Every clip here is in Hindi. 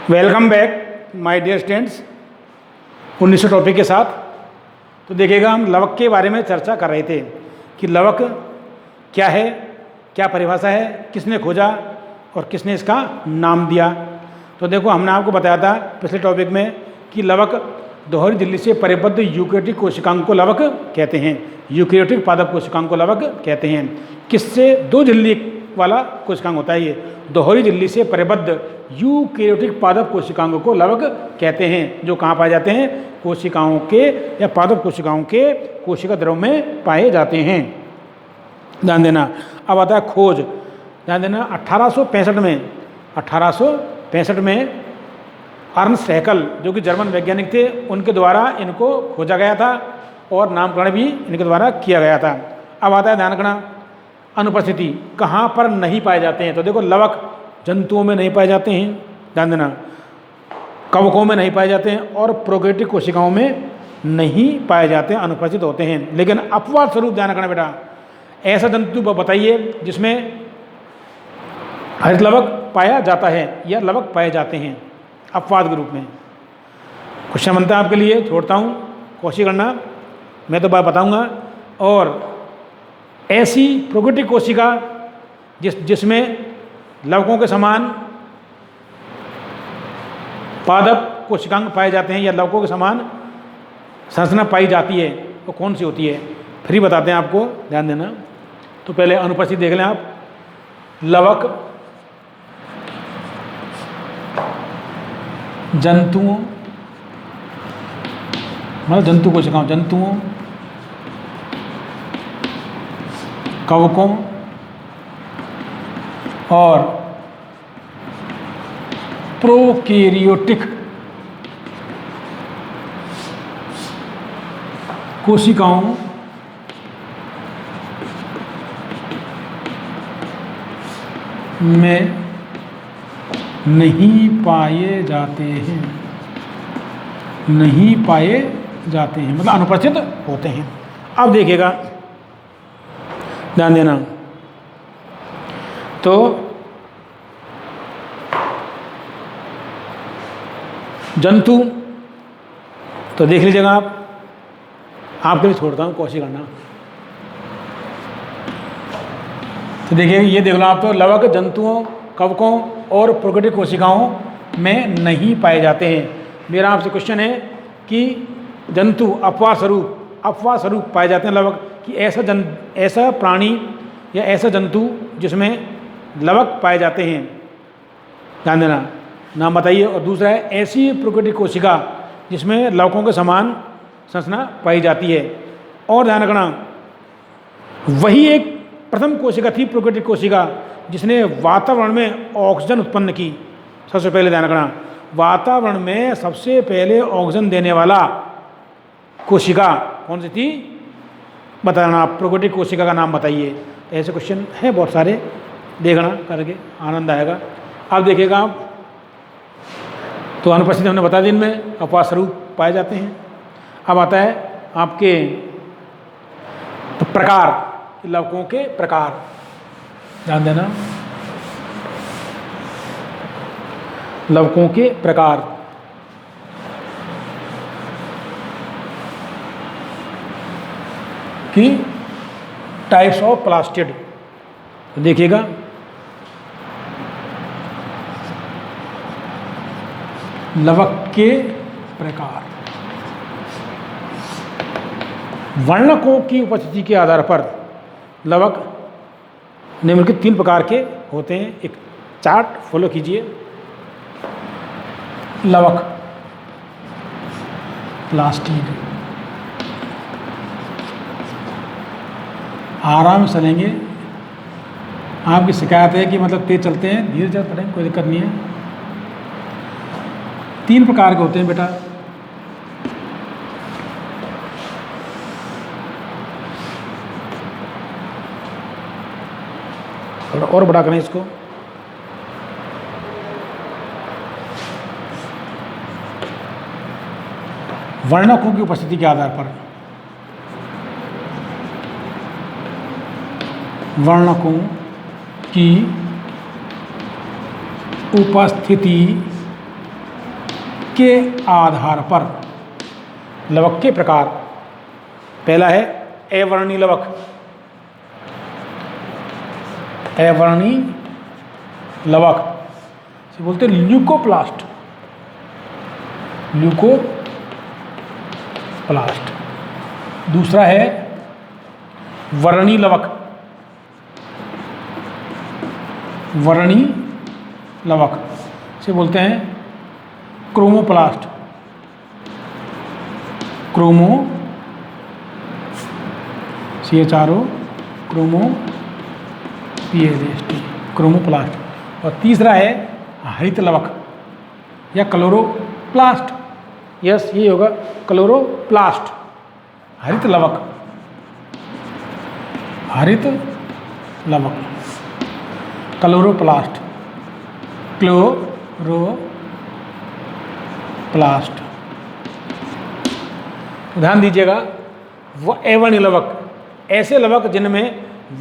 Welcome back my dear students. 1900 topic के साथ। तो देखिएगा, हम लवक के बारे में चर्चा कर रहे थे कि लवक क्या है, क्या परिभाषा है, किसने खोजा और किसने इसका नाम दिया। तो देखो, हमने आपको बताया था पिछले टॉपिक में कि लवक दोहरी झिल्ली से परिबद्ध यूकेरियोटिक कोशिकांग को लवक कहते हैं। यूकेरियोटिक पादप कोशिकांग को लवक कहते हैं। किससे? दो झिल्ली वाला कोशिकांग होता है ये। दोहरी झिल्ली से परिबद्ध यूकेरियोटिक पादप कोशिकांग को लवक कहते हैं, जो कहाँ पाए जाते हैं? कोशिकाओं के या पादप कोशिकाओं के कोशिका द्रव में पाए जाते हैं। ध्यान देना। अब आता है खोज। ध्यान देना, 1865 में अर्नस्ट हैकल, जो कि जर्मन वैज्ञानिक थे, उनके द्वारा इनको खोजा गया था और नामकरण भी इनके द्वारा किया गया था। अब आता है ध्यान रखना, अनुपस्थिति कहाँ पर नहीं पाए जाते हैं। तो देखो, लवक जंतुओं में नहीं पाए जाते हैं, ध्यान देना, कवकों में नहीं पाए जाते हैं और प्रोकैरियोटिक कोशिकाओं में नहीं पाए जाते हैं, अनुपस्थित होते हैं। लेकिन अपवाद स्वरूप ध्यान रखना बेटा, ऐसा जंतु बताइए जिसमें हरित लवक पाया जाता है या लवक पाए जाते हैं अपवाद के रूप में। क्वेश्चन बनता है आपके लिए, छोड़ता हूँ, कोशिश करना, मैं तो बात बताऊँगा। और ऐसी प्रोकैरियोटिक कोशिका जिसमें लवकों के समान पादप कोशिकांग पाए जाते हैं या लवकों के समान संरचना पाई जाती है, तो कौन सी होती है? फिर बताते हैं आपको, ध्यान देना। तो पहले अनुपस्थित देख लें आप। लवक जंतुओं, मतलब जंतु कोशिकाओं, जंतुओं, कवकों और प्रोकैरियोटिक कोशिकाओं में नहीं पाए जाते हैं, नहीं पाए जाते हैं, मतलब अनुपस्थित होते हैं। अब देखिएगा, ध्यान देना। तो जंतु तो देख लीजिएगा आप, आपके लिए छोड़ता हूँ, कोशिश करना। तो देखिए, ये देख लो आप, तो लवक जंतुओं, कवकों और प्रोकैरियोटिक कोशिकाओं में नहीं पाए जाते हैं। मेरा आपसे क्वेश्चन है कि जंतु अपवाद स्वरूप पाए जाते हैं लवक, कि ऐसा प्राणी या ऐसा जंतु जिसमें लवक पाए जाते हैं, ध्यान देना, नाम बताइए। और दूसरा है ऐसी प्रोकैरियोटिक कोशिका जिसमें लवकों के समान संरचना पाई जाती है। और ध्यान रखना, वही एक प्रथम कोशिका थी, प्रोकैरियोटिक कोशिका, जिसने वातावरण में ऑक्सीजन उत्पन्न की। सबसे पहले ध्यान रखना, वातावरण में सबसे पहले ऑक्सीजन देने वाला कोशिका कौन सी थी? बताना, प्रोकैरियोटिक कोशिका का नाम बताइए। ऐसे क्वेश्चन हैं बहुत सारे, देखना करके आनंद आएगा। अब देखिएगा आप, तो अनुपस्थित हमने बता दी, इनमें अपवाद स्वरूप पाए जाते हैं। अब आता है आपके प्रकार, लवकों के प्रकार, ध्यान देना, लवकों के प्रकार। की टाइप्स ऑफ प्लास्टिड। देखिएगा, लवक के प्रकार, वर्णकों की उपस्थिति के आधार पर लवक निम्नलिखित 3 प्रकार के होते हैं। एक चार्ट फॉलो कीजिए। लवक प्लास्टिड, आराम से चलेंगे। आपकी शिकायत है कि मतलब तेज चलते हैं, धीरे चल पड़ेंगे, कोई दिक्कत नहीं है। 3 प्रकार के होते हैं बेटा। थोड़ा और बड़ा करें इसको। वर्णकों की उपस्थिति के आधार पर, वर्णकों की उपस्थिति के आधार पर लवक के प्रकार, पहला है अवर्णी लवक, अवर्णी लवक से बोलते हैं ल्यूकोप्लास्ट, ल्यूकोप्लास्ट। दूसरा है वर्णी लवक, वर्णी लवक से बोलते हैं chromoplast, chromo CHRO chromo PLAST, chromoplast. और तीसरा है हरित लवक या क्लोरोप्लास्ट, यस ये होगा क्लोरोप्लास्ट, हरित लवक, हरित लवक, क्लोरोप्लास्ट, क्लोरोप्लास्ट। ध्यान दीजिएगा, वो अवर्णी लवक ऐसे लवक जिनमें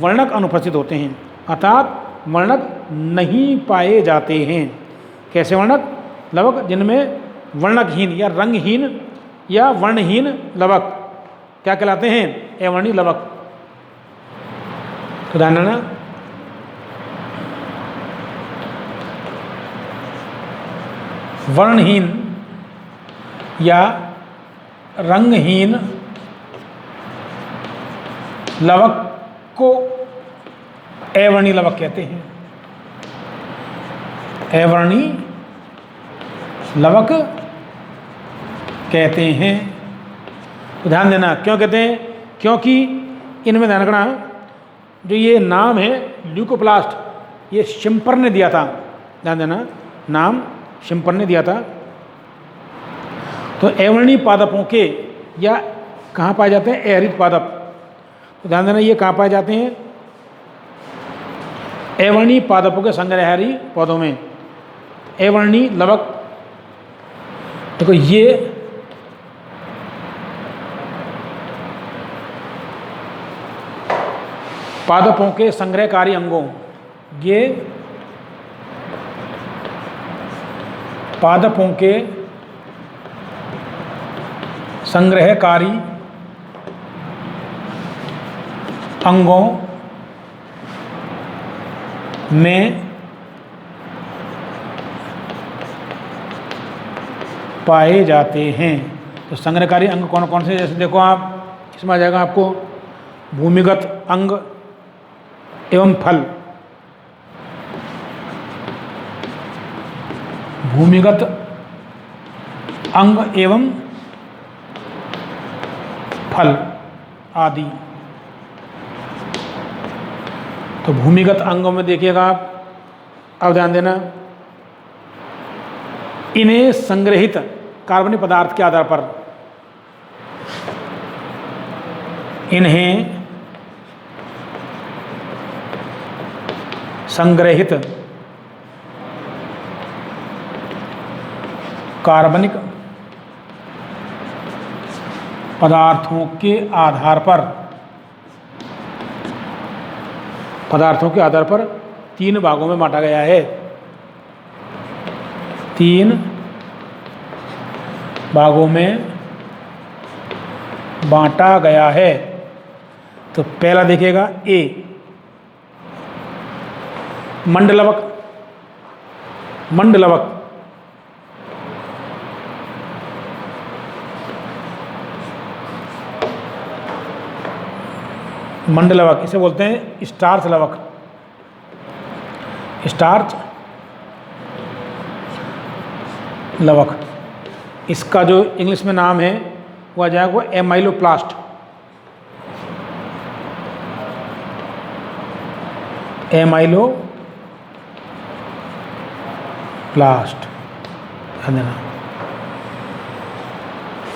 वर्णक अनुपस्थित होते हैं, अर्थात वर्णक नहीं पाए जाते हैं। कैसे वर्णक लवक? जिनमें वर्णकहीन या रंगहीन या वर्णहीन लवक क्या कहलाते हैं? अवर्णी लवक। तो ध्यान देना, वर्णहीन या रंगहीन लवक को अवर्णी लवक कहते हैं, अवर्णी लवक कहते हैं। तो ध्यान देना, क्यों कहते हैं? क्योंकि इनमें ध्यान रखना, जो ये नाम है ल्यूकोप्लास्ट, ये शिम्पर ने दिया था। ध्यान देना, नाम शिम्पर ने दिया था। तो अवर्णी पादपों के या कहाँ पाए जाते हैं? अहरित पादप। तो ध्यान देना, ये कहाँ पाए जाते हैं? अवर्णी पादपों के संग्रहहारी पौधों में। अवर्णी लवक देखो, ये पादपों के संग्रहकारी अंगों, ये पादपों के संग्रहकारी अंगों में पाए जाते हैं। तो संग्रहकारी अंग कौन कौन से? जैसे देखो आप, इसमें आ जाएगा आपको भूमिगत अंग एवं फल, भूमिगत अंग एवं फल आदि। तो भूमिगत अंगों में देखिएगा आप, अब ध्यान देना, इन्हें संग्रहित कार्बनिक पदार्थ के आधार पर, इन्हें संग्रहित कार्बनिक पदार्थों के आधार पर, पदार्थों के आधार पर 3 भागों में बांटा गया है। 3 भागों में बांटा गया है। तो पहला देखिएगा ए, मंडलवक, मंडलवक, मंडलवक इसे बोलते हैं स्टार्च लवक, स्टार्च लवक। इसका जो इंग्लिश में नाम है वो आ जाएगा एमाइलोप्लास्ट, एमाइलोप्लास्ट। ध्यान देना,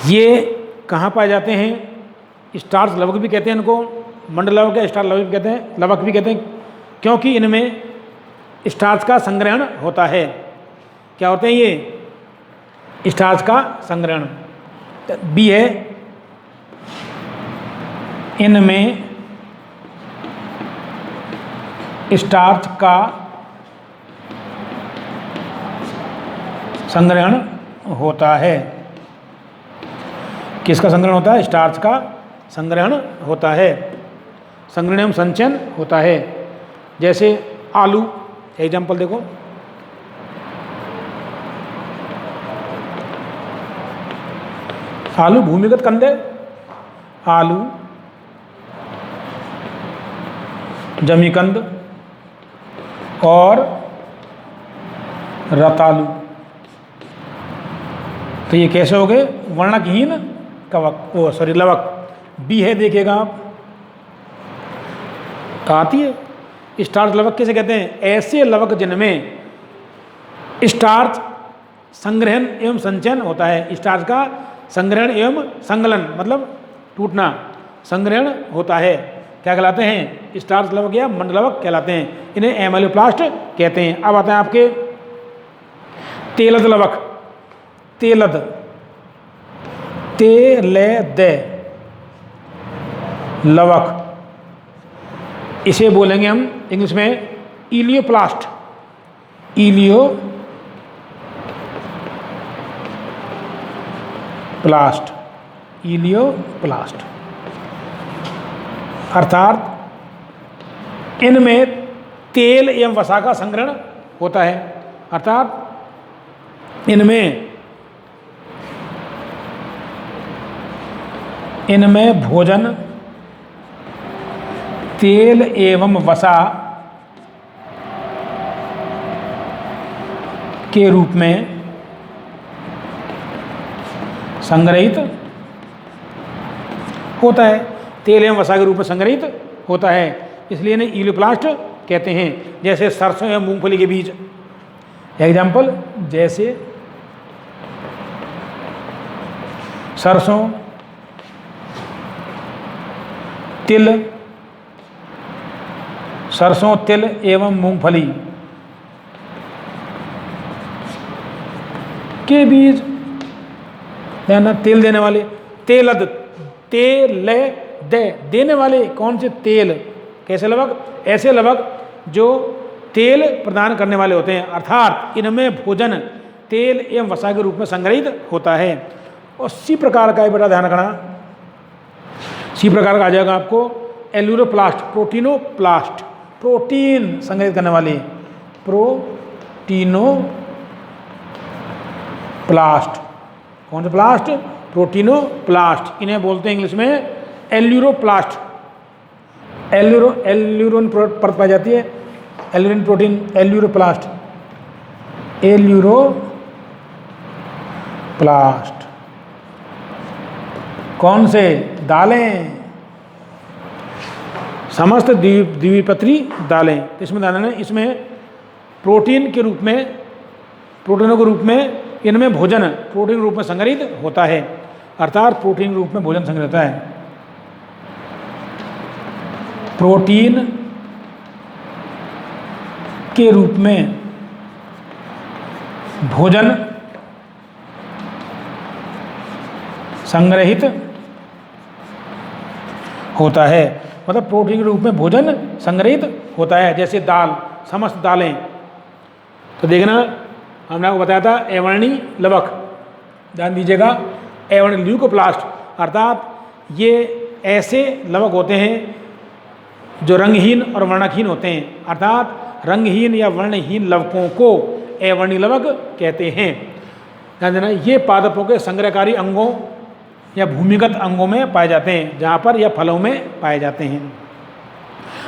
ये कहाँ पाए जाते हैं? स्टार्च लवक भी कहते हैं इनको, मंडल लवक या स्टार्च लवक भी कहते हैं, लवक भी कहते हैं, क्योंकि इनमें स्टार्च का संग्रहण होता है। क्या होते हैं ये? स्टार्च का संग्रहण। बी है, इनमें स्टार्च का संग्रहण होता है। किसका संग्रहण होता है? स्टार्च का संग्रहण होता है, संग्रहण एवं संचयन होता है। जैसे आलू, एग्जाम्पल देखो, आलू भूमिगत कंद है, आलू जमीकंद और रतालू। तो ये कैसे हो गए? वर्णकहीन कवक, ओ सॉरी लवक। बी है, देखिएगा आप, आती है स्टार्च लवक किसे कहते हैं? ऐसे लवक जिनमें स्टार्च संग्रहण एवं संचयन होता है। स्टार्च का संग्रहण एवं संगलन मतलब टूटना, संग्रहण होता है, क्या कहलाते हैं? स्टार्च लवक या मंडलवक कहलाते हैं। इन्हें एमाइलोप्लास्ट कहते हैं। अब आते हैं आपके तेलद लवक। तेलद, तेलद लवक, इसे बोलेंगे हम इंग्लिश में इलियोप्लास्ट। इलियोप्लास्ट अर्थात इनमें तेल एवं वसा का संग्रहण होता है। अर्थात इनमें भोजन तेल एवं वसा के रूप में संग्रहित होता है। तेल एवं वसा के रूप में संग्रहित होता है, इसलिए इन्हें इलियोप्लास्ट कहते हैं। जैसे सरसों या मूंगफली के बीज, एग्जाम्पल जैसे सरसों, तिल एवं मूंगफली के बीज, है ना, तेल देने वाले। तेलद, तेल देने वाले कौन से? तेल। कैसे लवक? ऐसे लवक जो तेल प्रदान करने वाले होते हैं, अर्थात इनमें भोजन तेल एवं वसा के रूप में संग्रहित होता है। और सी प्रकार का, बेटा ध्यान रखना, सी प्रकार का आ जाएगा आपको एल्यूरोप्लास्ट, प्रोटीनोप्लास्ट, प्रोटीन संग्रहित करने वाले, प्रोटीनोप्लास्ट। कौन सा प्लास्ट? प्रोटीनोप्लास्ट। इन्हें बोलते हैं इंग्लिश में एल्यूरोप्लास्ट। एल्यूरोन परत पाई जाती है, एल्यूरिन प्रोटीन, एल्यूरोप्लास्ट, एल्यूरोप्लास्ट। कौन से? दालें, समस्त द्विपत्री दालें। तो इसमें दालें, इसमें प्रोटीन के रूप में, प्रोटीनों के रूप में इनमें भोजन प्रोटीन रूप में संग्रहित होता है, अर्थात प्रोटीन रूप में भोजन संग्रहित होता है। प्रोटीन के रूप में भोजन संग्रहित होता है, मतलब प्रोटीन के रूप में भोजन संग्रहित होता है। जैसे दाल, समस्त दालें। तो देखना, हमने आपको बताया था एवर्णी लवक, ध्यान दीजिएगा, एवर्णी ल्यूकोप्लास्ट, अर्थात ये ऐसे लवक होते हैं जो रंगहीन और वर्णकहीन होते हैं। अर्थात रंगहीन या वर्णहीन लवकों को एवर्णी लवक कहते हैं। ध्यान देना, ये पादपों के संग्रहकारी अंगों या भूमिगत अंगों में पाए जाते हैं, जहाँ पर या फलों में पाए जाते हैं,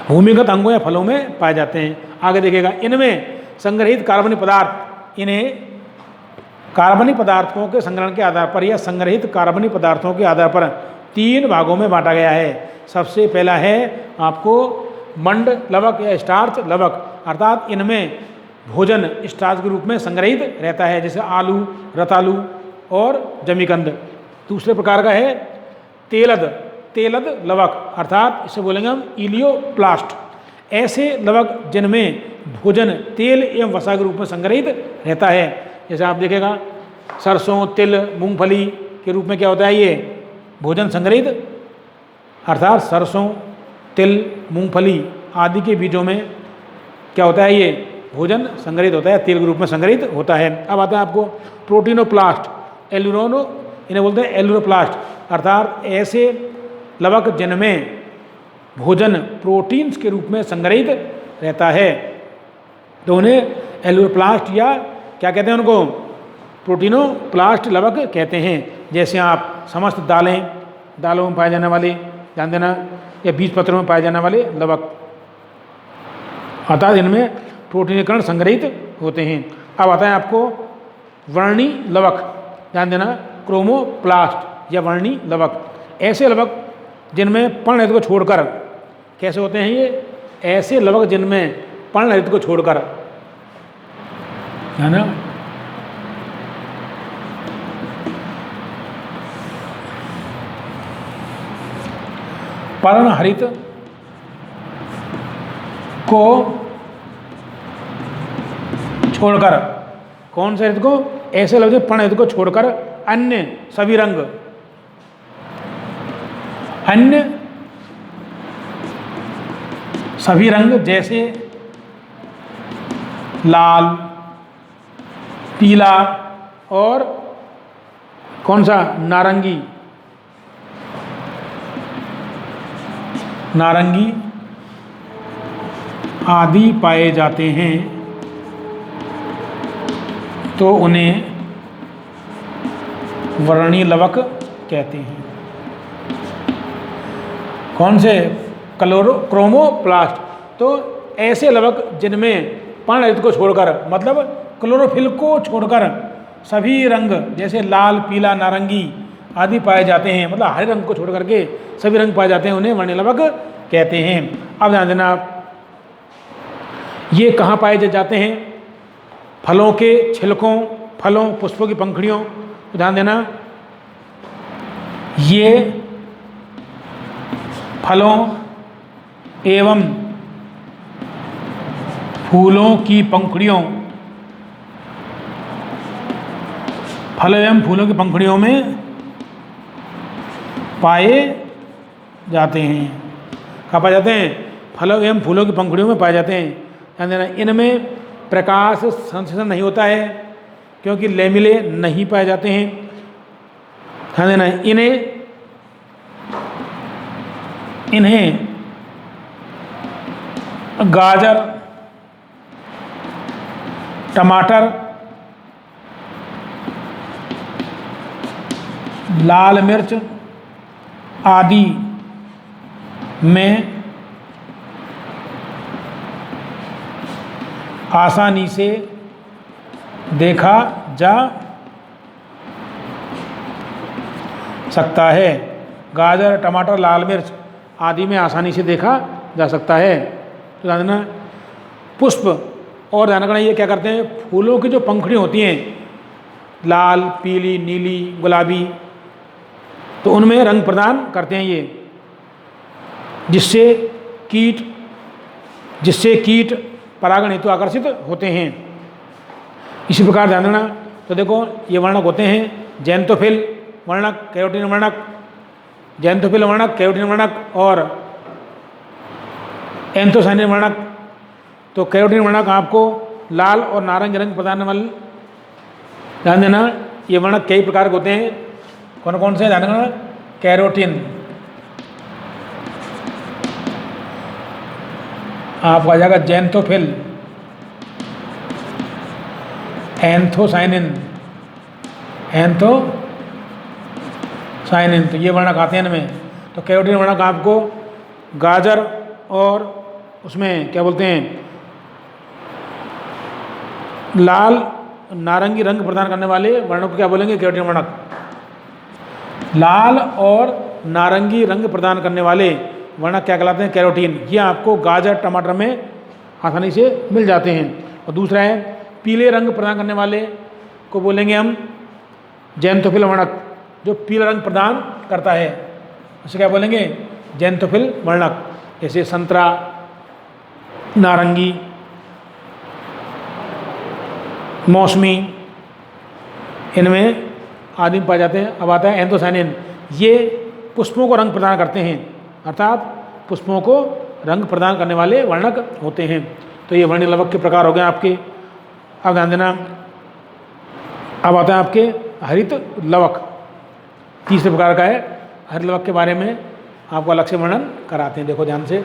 भूमिगत अंगों या फलों में पाए जाते हैं। आगे देखिएगा, इनमें संग्रहित कार्बनिक पदार्थ, इन्हें कार्बनिक पदार्थों के संग्रहण के आधार पर या संग्रहित कार्बनिक पदार्थों के आधार पर 3 भागों में बांटा गया है। सबसे पहला है आपको मंड लवक या स्टार्च लवक, अर्थात इनमें भोजन स्टार्च के रूप में संग्रहित रहता है, जैसे आलू, रतालू और जमीकंद। दूसरे प्रकार का है तेलद लवक, अर्थात इसे बोलेंगे हम इलियोप्लास्ट। ऐसे लवक जिनमें भोजन तेल एवं वसा के रूप में संग्रहित रहता है, जैसे आप देखेगा सरसों, तिल, मूंगफली के रूप में क्या होता है? ये भोजन संग्रहित, अर्थात सरसों, तिल, मूंगफली आदि के बीजों में क्या होता है? ये भोजन संग्रहित होता है, तेल के रूप में संग्रहित होता है। अब आता है आपको प्रोटीनोप्लास्ट, एल्यूरोनो, इन्हें बोलते हैं एल्यूरोप्लास्ट, अर्थात ऐसे लवक जिनमें भोजन प्रोटीन्स के रूप में संग्रहित रहता है, तो उन्हें एल्यूरोप्लास्ट या क्या कहते हैं उनको, प्रोटीनोप्लास्ट लवक कहते हैं। जैसे आप समस्त दालों में पाए जाने वाले, ध्यान देना, या बीज पत्रों में पाए जाने वाले लवक, अर्थात इनमें प्रोटीनीकरण संग्रहित होते हैं। अब आता है आपको वर्णी लवक, ध्यान देना, क्रोमोप्लास्ट या वर्णी लवक, ऐसे लवक जिनमें पर्णरहित को छोड़कर, कैसे होते हैं ये, ऐसे लवक जिनमें पर्णरहित को छोड़कर, है ना, पर्णहरित को छोड़कर, कौन से हरित को, ऐसे लवक पर्णहरित को छोड़कर अन्य सभी रंग, अन्य सभी रंग जैसे लाल, पीला और कौन सा, नारंगी, नारंगी आदि पाए जाते हैं, तो उन्हें वर्णी लवक कहते हैं। कौन से, क्रोमोप्लास्ट, तो ऐसे लवक जिनमें पर्णरहित को छोड़कर, मतलब क्लोरोफिल को छोड़कर सभी रंग जैसे लाल, पीला, नारंगी आदि पाए जाते हैं, मतलब हरे रंग को छोड़ करके सभी रंग पाए जाते हैं, उन्हें वर्णी लवक कहते हैं। अब ध्यान देना आप, ये कहाँ पाए जाते हैं, फलों के छिलकों, फलों, पुष्पों की पंखुड़ियों, तो ध्यान देना, ये फलों एवं फूलों की पंखुड़ियों, फल एवं फूलों की पंखुड़ियों में पाए जाते हैं। कहाँ पाए जाते हैं, फलों एवं फूलों की पंखुड़ियों में पाए जाते हैं। ध्यान देना, इनमें प्रकाश संश्लेषण नहीं होता है क्योंकि लेमिले नहीं पाए जाते हैं। ध्यान देना, इन्हें गाजर, टमाटर, लाल मिर्च आदि में आसानी से देखा जा सकता है। गाजर, टमाटर, लाल मिर्च आदि में आसानी से देखा जा सकता है। तो ध्यान देना, पुष्प और ध्यान रखना, ये क्या करते हैं, फूलों की जो पंखुड़ी होती हैं, लाल, पीली, नीली, गुलाबी, तो उनमें रंग प्रदान करते हैं ये, जिससे कीट परागण हेतु आकर्षित होते हैं। इसी प्रकार ध्यान देना, तो देखो ये वर्णक होते हैं, जैंथोफिल वर्णक, कैरोटीन वर्णक, जैंथोफिल वर्णक, कैरोटीन वर्णक और एंथोसायनिन वर्णक। तो कैरोटीन वर्णक आपको लाल और नारंगी रंग प्रदान वाले, ध्यान देना, ये वर्णक कई प्रकार के होते हैं। कौन कौन से, ध्यान देना, कैरोटीन, आपको आ जाएगा जैंथोफिल, एंथोसायनिन, तो ये वर्णक आते हैं इनमें। तो कैरोटीन वर्णक आपको गाजर और उसमें क्या बोलते हैं, लाल नारंगी रंग प्रदान करने वाले वर्णों को क्या बोलेंगे, कैरोटीन वर्णक। लाल और नारंगी रंग प्रदान करने वाले वर्णक क्या कहलाते हैं, कैरोटीन। ये आपको गाजर, टमाटर में आसानी से मिल जाते हैं। और दूसरा है पीले रंग प्रदान करने वाले को बोलेंगे हम जैंथोफिल वर्णक, जो पीला रंग प्रदान करता है, उसे क्या बोलेंगे, जैंथोफिल वर्णक। जैसे संतरा, नारंगी, मौसमी, इनमें आदि पाए जाते हैं। अब आता है एंथोसायनिन, ये पुष्पों को रंग प्रदान करते हैं, अर्थात पुष्पों को रंग प्रदान करने वाले वर्णक होते हैं। तो ये वर्णिक लवक के प्रकार हो गए आपके। अब ध्यान देना, अब आता है आपके हरित लवक, तीसरे प्रकार का है। हरित लवक के बारे में आपको अलग से वर्णन कराते हैं, देखो ध्यान से।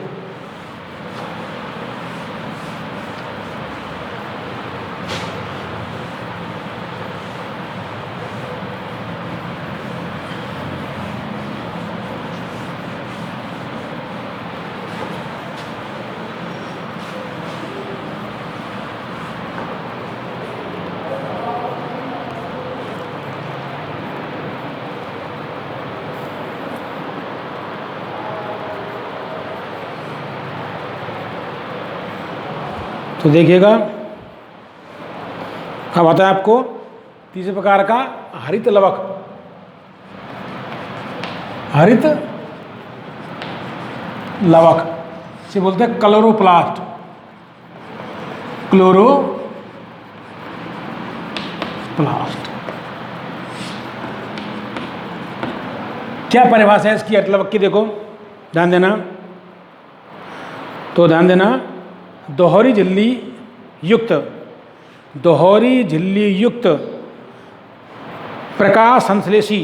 तो देखिएगा, अब आता है आपको तीसरे प्रकार का हरित लवक। हरित लवक से बोलते हैं क्लोरोप्लास्ट। क्लोरोप्लास्ट क्या परिभाषा है इसकी हरित लवक की, देखो ध्यान देना। तो ध्यान देना, दोहरी झिल्ली युक्त प्रकाश संश्लेषी,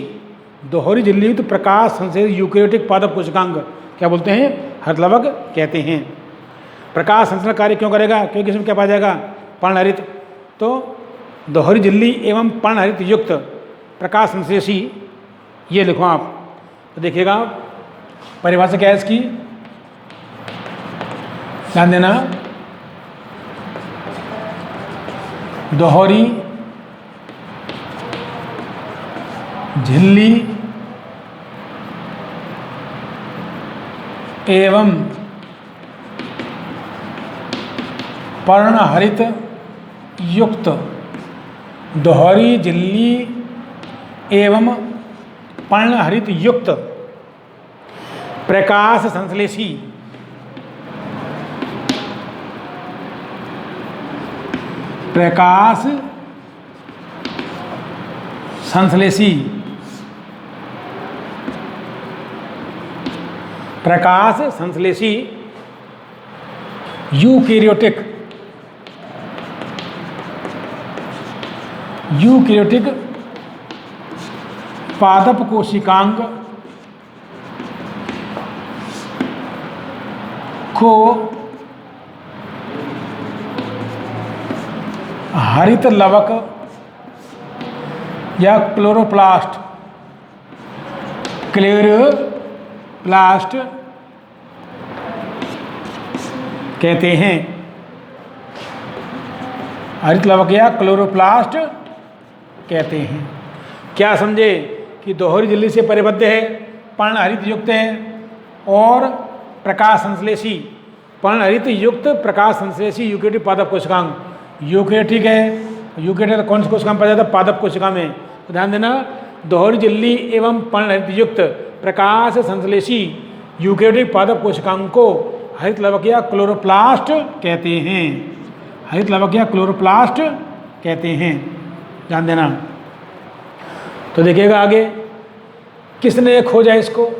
दोहरी झिल्ली युक्त प्रकाश संश्लेषी यूकेरियोटिक पादप कोशिकांग क्या बोलते हैं, हरित लवक कहते हैं। प्रकाश संश्लेषण कार्य क्यों करेगा, क्योंकि इसमें क्या पाया जाएगा, पर्णहरित। तो दोहरी झिल्ली एवं पर्णहरित युक्त प्रकाश संश्लेषी, ये लिखो आप। तो देखिएगा परिभाषा क्या है इसकी, ध्यान देना। दोहरी झिल्ली एवं पर्णहरित युक्त, दोहरी झिल्ली एवं पर्णहरित युक्त प्रकाश संश्लेषी, प्रकाश संश्लेषी, प्रकाश संश्लेषी यूकेरियोटिक पादप कोशिकांग को हरित लवक या क्लोरोप्लास्ट कहते हैं। हरित लवक या क्लोरोप्लास्ट कहते हैं। क्या समझे कि दोहरी झिल्ली से परिबद्ध है, पर्णहरित युक्त है और प्रकाश संश्लेषी, पर्णहरित युक्त प्रकाश संश्लेषी यूकेरियोटिक पादप कोशिकांग। यूकेरियोटिक है, यूकेरियोटिक कौन सी कोशिका में पाया जाता है, पादप कोशिका में। तो ध्यान देना, दोहरी झिल्ली एवं पर्णहरित युक्त प्रकाश संश्लेषी यूकेरियोटिक पादप कोशिकांग को हरित लवक या क्लोरोप्लास्ट कहते हैं। हरित लवक या क्लोरोप्लास्ट कहते हैं, ध्यान देना। तो देखिएगा आगे, किसने खोजा इसको,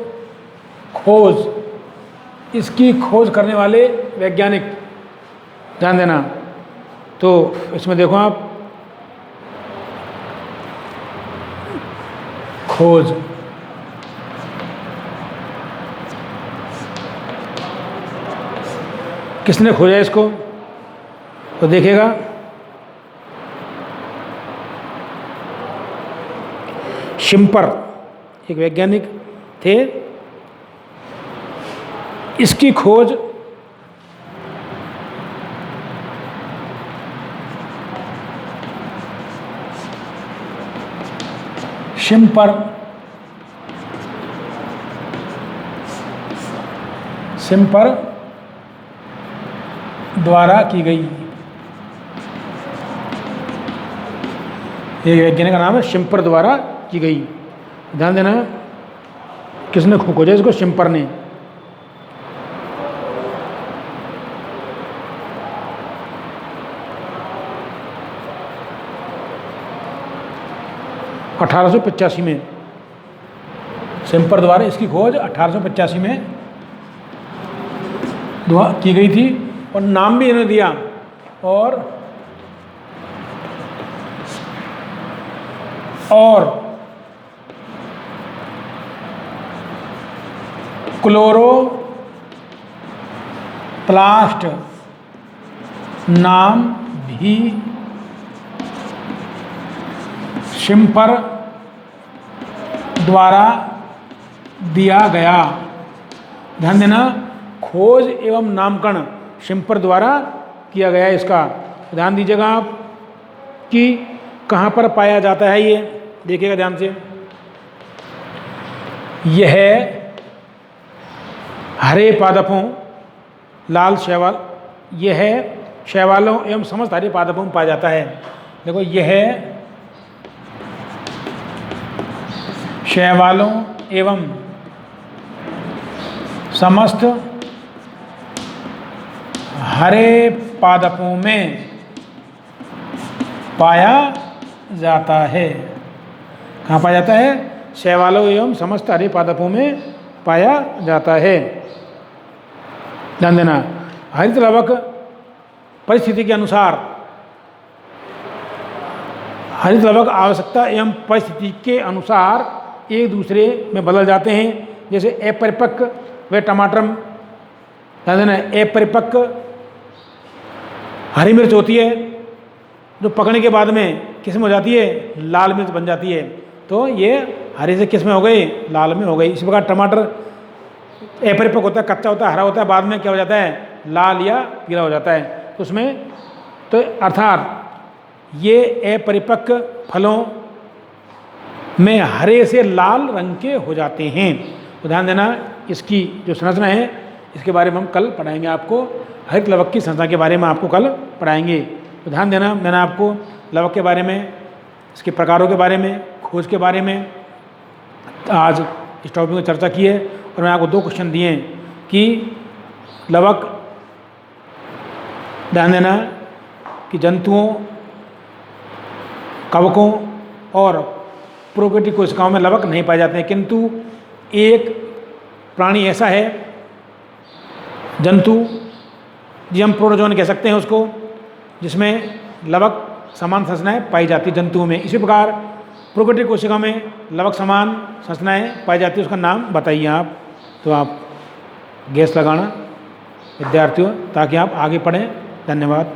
इसकी खोज करने वाले वैज्ञानिक, ध्यान देना। तो इसमें देखो आप, खोज, किसने खोजा इसको, तो देखिएगा शिम्पर एक वैज्ञानिक थे। इसकी खोज शिम्पर द्वारा की गई। एक वैज्ञानिक का नाम है, शिम्पर द्वारा की गई। ध्यान देना, किसने खोजा इसको, शिम्पर ने। (1885) में शिम्पर द्वारा इसकी खोज 1885 में की गई थी। और नाम भी इन्होंने दिया और क्लोरोप्लास्ट नाम भी शिम्पर द्वारा दिया गया। ध्यान देना, खोज एवं नामकरण शिम्पर द्वारा किया गया है इसका। ध्यान दीजिएगा आप कि कहाँ पर पाया जाता है, ये देखिएगा ध्यान से। यह हरे पादपों, लाल शैवाल, यह शैवालों एवं समस्त हरे पादपों में पाया जाता है। देखो, यह शैवालों एवं समस्त हरे पादपों में पाया जाता है। कहाँ पाया जाता है? शैवालों एवं समस्त हरे पादपों में पाया जाता है। ध्यान देना, हरित लवक परिस्थिति के अनुसार, हरित लवक आवश्यकता एवं परिस्थिति के अनुसार एक दूसरे में बदल जाते हैं। जैसे अपरिपक्व व टमाटर, ध्यान देना, अपरिपक्व हरी मिर्च होती है जो पकने के बाद में किस में हो जाती है? लाल मिर्च बन जाती है। तो ये हरे से किस में हो गई? लाल में हो गई। इसी प्रकार टमाटर अपरिपक्व होता है, कच्चा होता है, हरा होता है, बाद में क्या हो जाता है? लाल या पीला हो जाता है। तो उसमें तो अर्थात ये अपरिपक्व फलों में हरे से लाल रंग के हो जाते हैं। तो ध्यान देना, इसकी जो संरचना है इसके बारे में हम कल पढ़ाएंगे आपको। हरित लवक की संरचना के बारे में आपको कल पढ़ाएंगे। तो ध्यान देना, मैंने आपको लवक के बारे में, इसके प्रकारों के बारे में, खोज के बारे में आज इस टॉपिक में चर्चा की है। और मैं आपको 2 क्वेश्चन दिए हैं कि लवक, ध्यान देना कि जंतुओं, कवकों और प्रोकैरियोटिक कोशिकाओं में लवक नहीं पाए जाते हैं, किंतु एक प्राणी ऐसा है, जंतु जी हम प्रोटोजोन कह सकते हैं उसको, जिसमें लवक समान संरचनाएं पाई जाती जंतुओं में। इसी प्रकार प्रोकैरियोटिक कोशिकाओं में लवक समान संरचनाएं पाई जाती है, उसका नाम बताइए आप। तो आप गैस लगाना विद्यार्थियों, ताकि आप आगे पढ़ें। धन्यवाद।